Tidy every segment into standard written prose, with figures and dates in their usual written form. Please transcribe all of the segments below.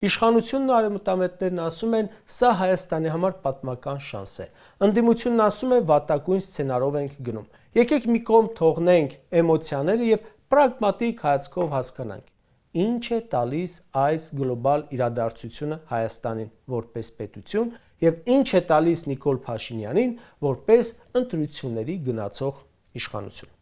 Իշխանությունն ու արևմտամետներն ասում են, սա Հայաստանի համար պատմական շանս է։ Ընդդիմությունն ասում է, վատագույն սցենարով ենք գնում։ Եկեք մի կողմ թողնենք էմոցիաները եւ պրագմատիկ հայացքով հասկանանք, ինչ է տալիս այս գլոբալ իրադարձությունը Հայաստանին որպես պետություն եւ ինչ է տալիս Նիկոլ Փաշինյանին որպես ընտրությունների գնացող իշխանություն։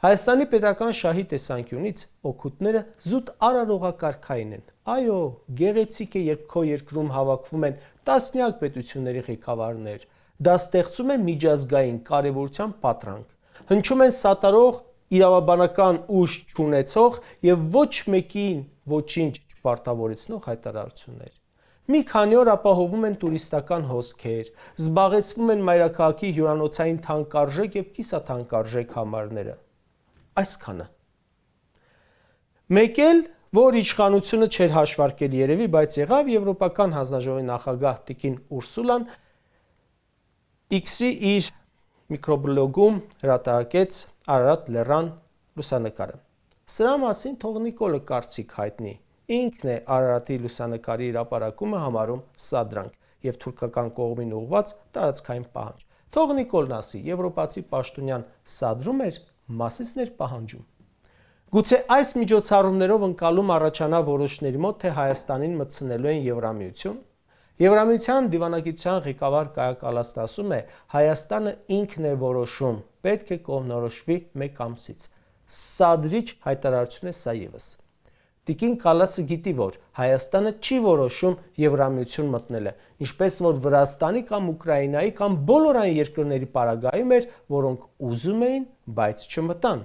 Հայաստանի պետական շահի տեսանկյունից օգուտները զուտ արարողակարգային են։ Այո, գեղեցիկ է, երբ քո երկրում հավաքվում են տասնյակ պետությունների ղեկավարներ, դա ստեղծում է միջազգային կարևորության պատրանք, հնչում են սատարող, իրավաբանական ուժ չունեցող եւ ոչ մեկին ոչինչ չպարտավորեցնող հայտարարություններ։ Մի քանի օր ապահովում են տուրիստական հոսքեր, զբաղեցվում են մայրաքաղաքի հյուրանոցային թանկարժեք եւ կիսաթանկարժեք համարները։ Այսքանը։ Մեկ էլ, որ իշխանությունը չէր հաշվարկել երևի, բայց եղավ Եվրոպական հանձնաժողովի նախագահ տիկին Ուրսուլան X-ի իր միկրոբլոգում հրատարակեց Արարատ լեռան լուսանկարը։ Սրա մասին թող Նիկոլը կարծիք հայտնի։ Ինքն է Արարատի լուսանկարի հրապարակումը համարում սադրանք եւ թուրքական կողմին ուղղված տարածքային պահանջ։ Թող Նիկոլն ասի, եվրոպացի պաշտոնյան սադրում էր, Մասիսն էր պահանջում։ Գուցե այս միջոցառումներով ընկալում առաջանա որոշների մոտ, թե Հայաստանին մտցնելու են Եվրամիություն։ Եվրամիության դիվանագիտության ղեկավար Կայա Կալաստը ասում է, Հայաստանը ինքն է որոշում, պետք է կողմնորոշվի մեկ ամսից։ Սադրիչ հայտարարություն է սա ևս։ Տիկին Կալասը գիտի, որ Հայաստանը չի որոշում Եվրամիություն մտնելը, ինչպես որ Վրաստանի կամ Ուկրաինայի կամ բոլոր այն երկրների պարագայում էր, որոնք ուզում էին, բայց չմտան